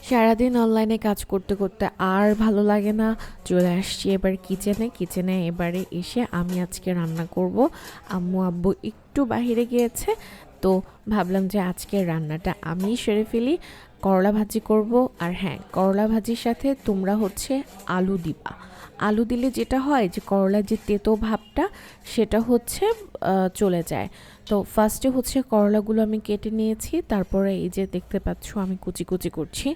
সারাদিন অনলাইনে কাজ করতে করতে আর ভালো লাগে না। চলে আসছি এবার কিচেনে এবারে এসে আমি আজকে রান্না করব। আম্মু আব্বু একটু বাইরে গিয়েছে, তো ভাবলাম যে আজকের রান্নাটা আমিই সেরে ফেলি। করলা ভাজি করব। আর হ্যাঁ, করলা ভাজির সাথে তোমরা হচ্ছে আলু দিবা। আলু দিলে যেটা হয় যে করলার যে তেতো ভাবটা সেটা হচ্ছে চলে যায়। তো ফার্স্টে হচ্ছে করলাগুলো আমি কেটে নিয়েছি, তারপরে এই যে দেখতে পাচ্ছ আমি কুচি কুচি করছি।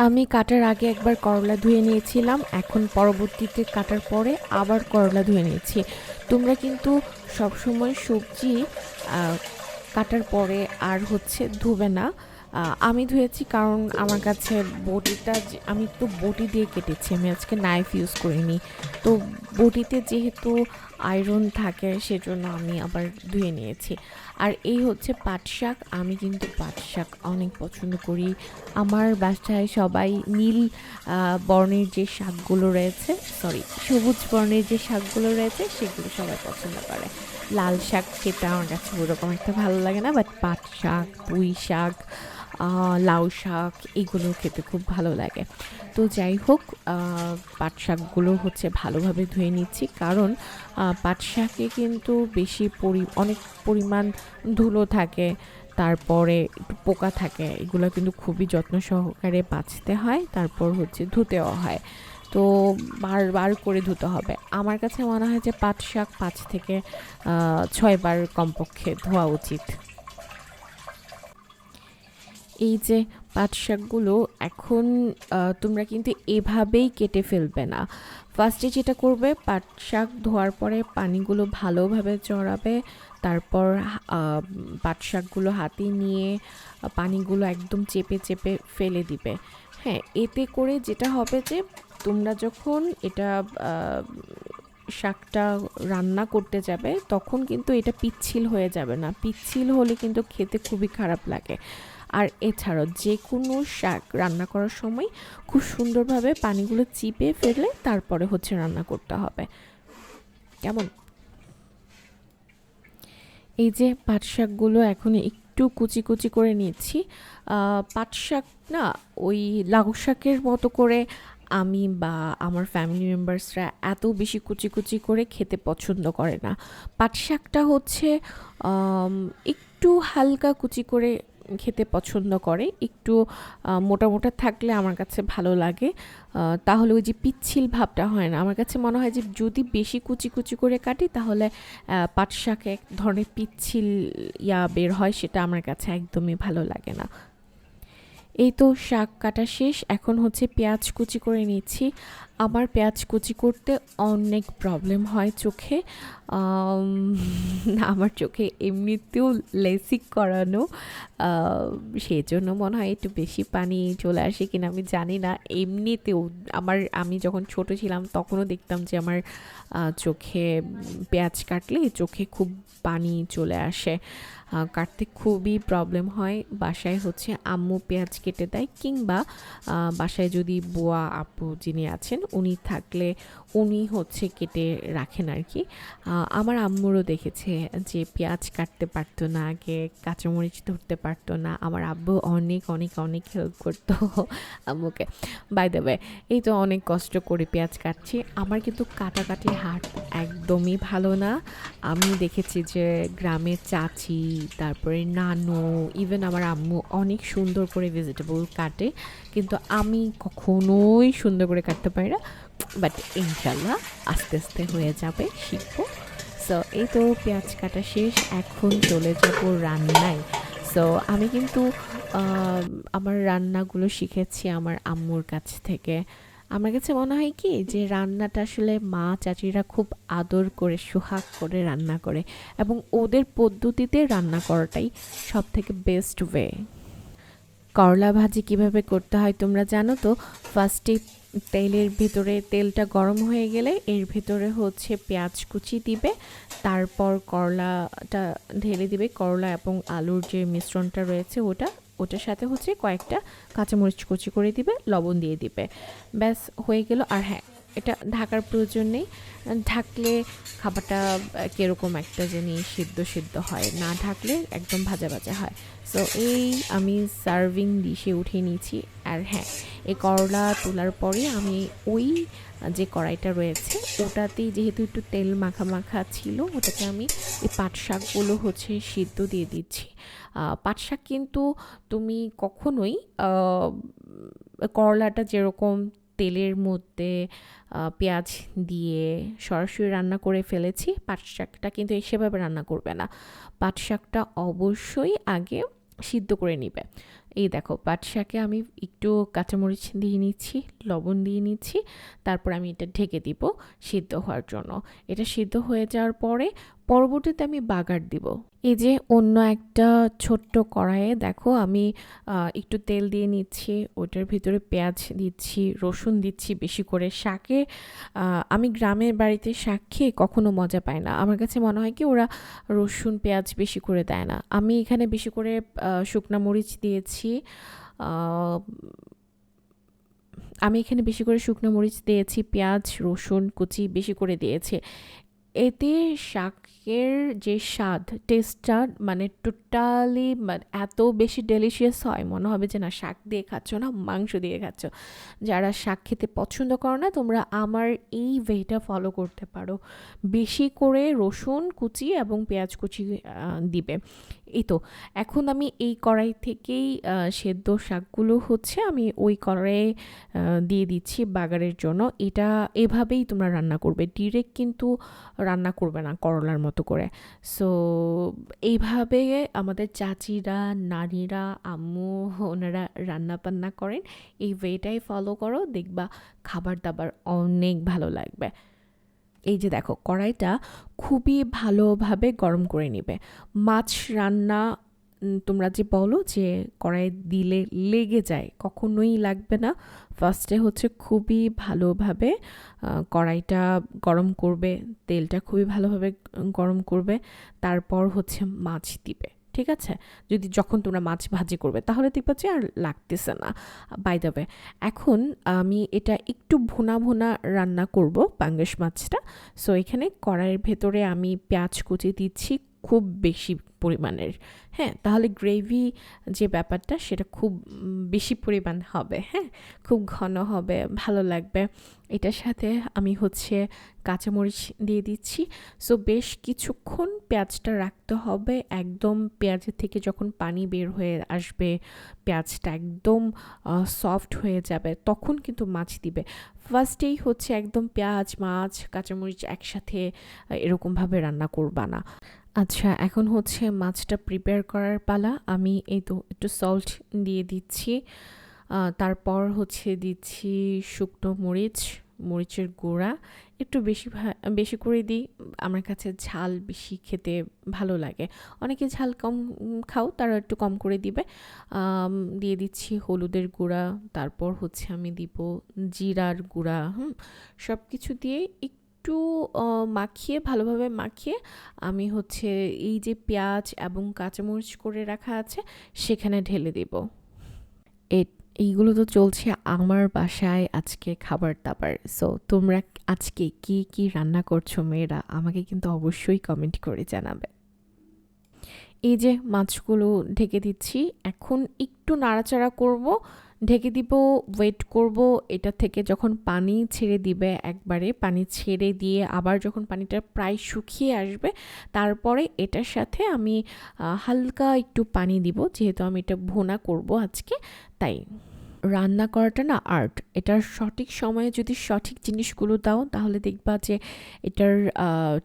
আমি কাটার আগে একবার করলা ধুয়ে নিয়েছিলাম, এখন পরবর্তীতে কাটার পরে আবার করলা ধুয়ে নিয়েছি। তোমরা কিন্তু সবসময় সবজি আহ, কাটার পরে আর হচ্ছে ধুবে না। আমি ধুয়েছি কারণ আমার কাছে বটিটা আমি একটু বটি দিয়ে কেটেছি, আমি আজকে নাইফ ইউজ করিনি। তো বটিতে যেহেতু আয়রন থাকে সেজন্য আমি আবার ধুয়ে নিয়েছি। আর এই হচ্ছে পাট শাক। আমি কিন্তু পাট শাক অনেক পছন্দ করি। আমার বাসায় সবাই নীল বর্ণের যে শাকগুলো রয়েছে, সরি, সবুজ বর্ণের যে শাকগুলো রয়েছে সেগুলো সবাই পছন্দ করে। লাল শাক খেতে আমার কাছে ওরকম একটা ভালো লাগে না, বাট পাট শাক, পুঁই শাক, লাউ শাক এগুলো খেতে খুব ভালো লাগে। তো যাই হোক, পাট শাকগুলো হচ্ছে ভালোভাবে ধুয়ে নিচ্ছি, কারণ পাট শাকে কিন্তু অনেক পরিমাণ ধুলো থাকে, তারপরে একটু পোকা থাকে। এগুলো কিন্তু খুবই যত্ন সহকারে বাছতে হয়, তারপর হচ্ছে ধুতেও হয়। তো বারবার করে ধুতে হবে। আমার কাছে মনে হয় যে পাট শাক ৫ থেকে ৬ বার কমপক্ষে ধোয়া উচিত। এই যে পাট শাকগুলো এখন তোমরা কিন্তু এভাবেই কেটে ফেলবে না। ফার্স্টে যেটা করবে, পাট শাক ধোয়ার পরে পানিগুলো ভালোভাবে ঝরাবে, তারপর পাট শাকগুলো হাতে নিয়ে পানিগুলো একদম চেপে চেপে ফেলে দিবে। হ্যাঁ, এতে করে যেটা হবে যে তোমরা যখন এটা আহ, শাকটা রান্না করতে যাবে তখন কিন্তু এটা পিচ্ছিল হয়ে যাবে না। পিচ্ছিল হলে কিন্তু খেতে খুবই খারাপ লাগে। আর এছাড়াও যে কোনো শাক রান্না করার সময় খুব সুন্দরভাবে পানিগুলো চিপে ফেলে তারপরে হচ্ছে রান্না করতে হবে। কেমন? এই যে পাট শাকগুলো এখন একটু কুচি কুচি করে নিচ্ছি। পাট শাক না, ওই লাউ শাকের মতো করে আমি বা আমার ফ্যামিলি মেম্বার্সরা এত বেশি কুচি কুচি করে খেতে পছন্দ করে না। পাট শাকটা হচ্ছে আম, একটু হালকা কুচি করে খেতে পছন্দ করে। একটু মোটা মোটা থাকলে আমার কাছে ভালো লাগে। তাহলে ওই যে পিচ্ছিল ভাবটা হয় না। আমার কাছে মনে হয় যে যদি বেশি কুচি কুচি করে কাটি তাহলে পাট শাকে এক ধরনের পিচ্ছিল বের হয়, সেটা আমার কাছে একদমই ভালো লাগে না। এই তো শাক কাটা শেষ, এখন হচ্ছে পেঁয়াজ কুচি করে নিচ্ছি। আমার পেঁয়াজ কুচি করতে অনেক প্রবলেম হয় চোখে। আম, আমার চোখে এমনিতেও লেসিক করানো, সেই জন্য মনে হয় একটু বেশি পানি চলে আসে কিনা আমি জানি না। এমনিতেও আমি যখন ছোট ছিলাম তখনও দেখতাম যে আমার চোখে পেঁয়াজ কাটলে চোখে খুব পানি চলে আসে। কাটতে খুবই প্রবলেম হয়। বাসায় হচ্ছে আম্মু পেঁয়াজ কেটে দেয়, কিংবা বাসায় যদি বুয়া আপু যিনি আছেন উনি থাকলে উনি হচ্ছে কেটে রাখেন আর কি। আমার আম্মুরও দেখেছে যে পেঁয়াজ কাটতে পারতো না আগে, কাঁচামরিচ ধরতে পারতো না। আমার আব্বু অনেক অনেক অনেক হেল্প করতো আম্মুকে। বাই দ্য ওয়ে, এই তো অনেক কষ্ট করে পেঁয়াজ কাটছি। আমার কিন্তু কাটাকাটির হাত একদমই ভালো না। আমি দেখেছি যে গ্রামের চাচি, তারপরে নানু, ইভেন আমার আম্মু অনেক সুন্দর করে ভেজিটেবল কাটে, কিন্তু আমি কখনোই সুন্দর করে কাটতে পারি না। বাট ইনশাল্লাহ আস্তে আস্তে হয়ে যাবে, শিখবো। সো এই তো পেঁয়াজ কাটা শেষ, এখন চলে যাব রান্নায়। সো আমি কিন্তু আহ, আমার রান্নাগুলো শিখেছি আমার আম্মুর কাছ থেকে। আমার কাছে মনে হয় কি যে রান্নাটা আসলে মা চাচিরা খুব আদর করে সোহাগ করে রান্না করে, এবং ওদের পদ্ধতিতে রান্না করাটাই সব থেকে বেস্ট ওয়ে। করলা ভাজি কিভাবে করতে হয় তোমরা জানো তো? ফার্স্টে তেলের ভিতরে তেলটা গরম হয়ে গেলে এর ভিতরে হচ্ছে পেঁয়াজ কুচি দিবে, তারপর করলাটা ঢেলে দিবে। করলা এবং আলুর যে মিশ্রণটা রয়েছে ওটার সাথে হচ্ছে কয়েকটা কাঁচামরিচ কুচি করে দিবে, লবণ দিয়ে দিবে, ব্যাস হয়ে গেল। আর হ্যাঁ, এটা ঢাকার প্রয়োজন নেই। ঢাকলে খাবারটা কীরকম একটা জানি সিদ্ধ সিদ্ধ হয়, না ঢাকলে একদম ভাজা ভাজা হয়। সো এই আমি সার্ভিং ডিশে উঠিয়ে নিয়েছি। আর হ্যাঁ, এই করলা তোলার পরে আমি ওই যে কড়াইটা রয়েছে ওটাতেই যেহেতু একটু তেল মাখা মাখা ছিল, ওটাতে আমি এই পাট শাকগুলো হচ্ছে সিদ্ধ দিয়ে দিচ্ছি। পাট শাক কিন্তু তুমি কখনোই করলাটা যেরকম তেলের মধ্যে পেঁয়াজ দিয়ে সরাসরি রান্না করে ফেলেছি, পাট শাকটা কিন্তু সেভাবে রান্না করবে না। পাট শাকটা অবশ্যই আগে সিদ্ধ করে নিবে। এই দেখো, পাট শাকে আমি একটু কাঁচামরিচ দিয়ে নিচ্ছি, লবণ দিয়ে নিচ্ছি, তারপর আমি এটা ঢেকে দিব সিদ্ধ হওয়ার জন্য। এটা সিদ্ধ হয়ে যাওয়ার পরে পরবর্তীতে আমি বাগার দিব। এই যে অন্য একটা ছোট্ট কড়াইয়ে দেখো আমি একটু তেল দিয়ে নিচ্ছি, ওটার ভিতরে পেঁয়াজ দিচ্ছি, রসুন দিচ্ছি বেশি করে। শাকে আমি গ্রামের বাড়িতে শাক খেয়ে কখনো মজা পাই না, আমার কাছে মনে হয় কি ওরা রসুন পেঁয়াজ বেশি করে দেয় না। আমি এখানে বেশি করে শুকনা মরিচ দিয়েছি, আমি এখানে বেশি করে শুকনো মরিচ দিয়েছি, পেঁয়াজ রসুন কুচি বেশি করে দিয়েছি। এতে শাকের যে স্বাদ, টেস্টটা মানে টোটালি এত বেশি ডেলিশিয়াস হয়, মনে হবে যে না শাক দিয়ে খাচ্ছ না মাংস দিয়ে খাচ্ছ। যারা শাক খেতে পছন্দ করো না, তোমরা আমার এই ওয়েটা ফলো করতে পারো। বেশি করে রসুন কুচি এবং পেঁয়াজ কুচি দিবে। এই তো এখন আমি এই কড়াই থেকেই সেদ্ধ শাকগুলো হচ্ছে আমি ওই কড়াইয়ে দিয়ে দিচ্ছি বাগারের জন্য। এটা এভাবেই তোমরা রান্না করবে, ডিরেক্ট কিন্তু রান্না করবে না করলার মতো করে। সো এইভাবে আমাদের চাচিরা, নারীরা, আম্মু ওনারা রান্না বান্না করেন। এই ওয়েটাই ফলো করো, দেখবা খাবার দাবার অনেক ভালো লাগবে। এই যে দেখো, কড়াইটা খুবই ভালোভাবে গরম করে নিবে। মাছ রান্না তোমরা যে বলো যে কড়াই দিলে লেগে যায়, কখনোই লাগবে না। ফার্স্টে হচ্ছে খুবই ভালোভাবে কড়াইটা গরম করবে, তেলটা খুবই ভালোভাবে গরম করবে, তারপর হচ্ছে মাছ দিবে। ঠিক আছে, যখন তোমরা মাছ ভাজি করবে তাহলে দেখবা যে আর লাগতেছে না। বাই দ্য ওয়ে, এখন আমি এটা একটু ভুনা ভুনা রান্না করব পাঙ্গাস মাছটা। সো এখানে কড়াইয়ের ভেতরে আমি পেঁয়াজ কুচি দিচ্ছি খুব বেশি পরিমাণের। হ্যাঁ, তাহলে গ্রেভি যে ব্যাপারটা সেটা খুব বেশি পরিমাণ হবে। হ্যাঁ, খুব ঘন হবে, ভালো লাগবে। এটার সাথে আমি হচ্ছে কাঁচামরিচ দিয়ে দিচ্ছি। সো বেশ কিছুক্ষণ পেঁয়াজটা রাখতে হবে, একদম পেঁয়াজের থেকে যখন পানি বের হয়ে আসবে, পেঁয়াজটা একদম সফট হয়ে যাবে, তখন কিন্তু মাছ দিবে। ফার্স্টেই হচ্ছে একদম পেঁয়াজ মাছ কাঁচামরিচ একসাথে এরকমভাবে রান্না করবা না। আচ্ছা, এখন হচ্ছে মাছটা প্রিপেয়ার করার পালা। আমি এই তো একটু সল্ট দিয়ে দিচ্ছি, তারপর হচ্ছে দিচ্ছি শুকনো মরিচ, মরিচের গুঁড়া একটু বেশি করে দিই। আমার কাছে ঝাল বেশি খেতে ভালো লাগে, অনেকে ঝাল কম খাও তারা একটু কম করে দিবে। দিয়ে দিচ্ছি হলুদের গুঁড়া, তারপর হচ্ছে আমি দিব জিরার গুঁড়া। সব কিছু দিয়ে একটু মাখিয়ে ভালোভাবে মাখিয়ে আমি হচ্ছে এই যে পেঁয়াজ এবং কাঁচামরিচ করে রাখা আছে সেখানে ঢেলে দিব। এইগুলো তো চলছে আমার বাসায় আজকে খাবার দাবার। সো তোমরা আজকে কি কি রান্না করছো মেয়েরা, আমাকে কিন্তু অবশ্যই কমেন্ট করে জানাবে। এই যে মাছগুলো ঢেকে দিচ্ছি, এখন একটু নাড়াচাড়া করব, ঢেকে দিব, ওয়েট করব। এটা থেকে যখন পানি ছেড়ে দিবে, একবারে পানি ছেড়ে দিয়ে আবার যখন পানিটা প্রায় শুকিয়ে আসবে, তারপরে এটার সাথে আমি হালকা একটু পানি দিব, যেহেতু আমি এটা ভুনা করব আজকে। তাই রান্না করাটা না আর্ট, এটার সঠিক সময়ে যদি সঠিক জিনিসগুলো দাও তাহলে দেখবা যে এটার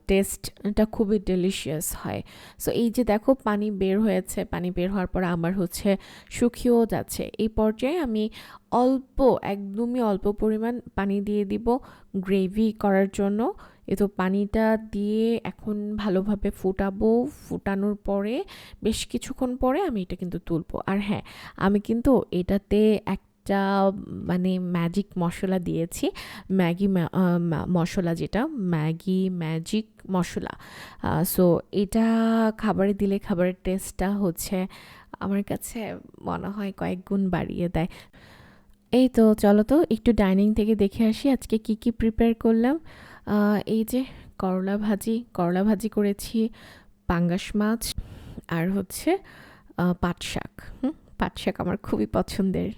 টেস্টটা খুবই ডেলিশিয়াস হয়। সো এই যে দেখো পানি বের হয়েছে, পানি বের হওয়ার পর আমার হচ্ছে শুকিয়েও যাচ্ছে। এই পর্যায়ে আমি একদমই অল্প পরিমাণ পানি দিয়ে দিব গ্রেভি করার জন্য। তো পানিটা দিয়ে এখন ভালোভাবে ফুটাবো, ফুটানোর পরে বেশ কিছুক্ষণ পরে আমি এটা কিন্তু তুলবো। আর হ্যাঁ, আমি কিন্তু এটাতে একটা মানে ম্যাজিক মশলা দিয়েছি, ম্যাগি মশলা, যেটা ম্যাগি ম্যাজিক মশলা। সো এটা খাবারে দিলে খাবারের টেস্টটা হচ্ছে আমার কাছে মনে হয় কয়েক গুণ বাড়িয়ে দেয়। এই তো চলো তো একটু ডাইনিং থেকে দেখে আসি আজকে কি কি প্রিপেয়ার করলাম। এই যে করলা ভাজি করেছি, পাঙ্গাস মাছ আর হচ্ছে পাট শাক। পাট শাক আমার খুবই পছন্দের।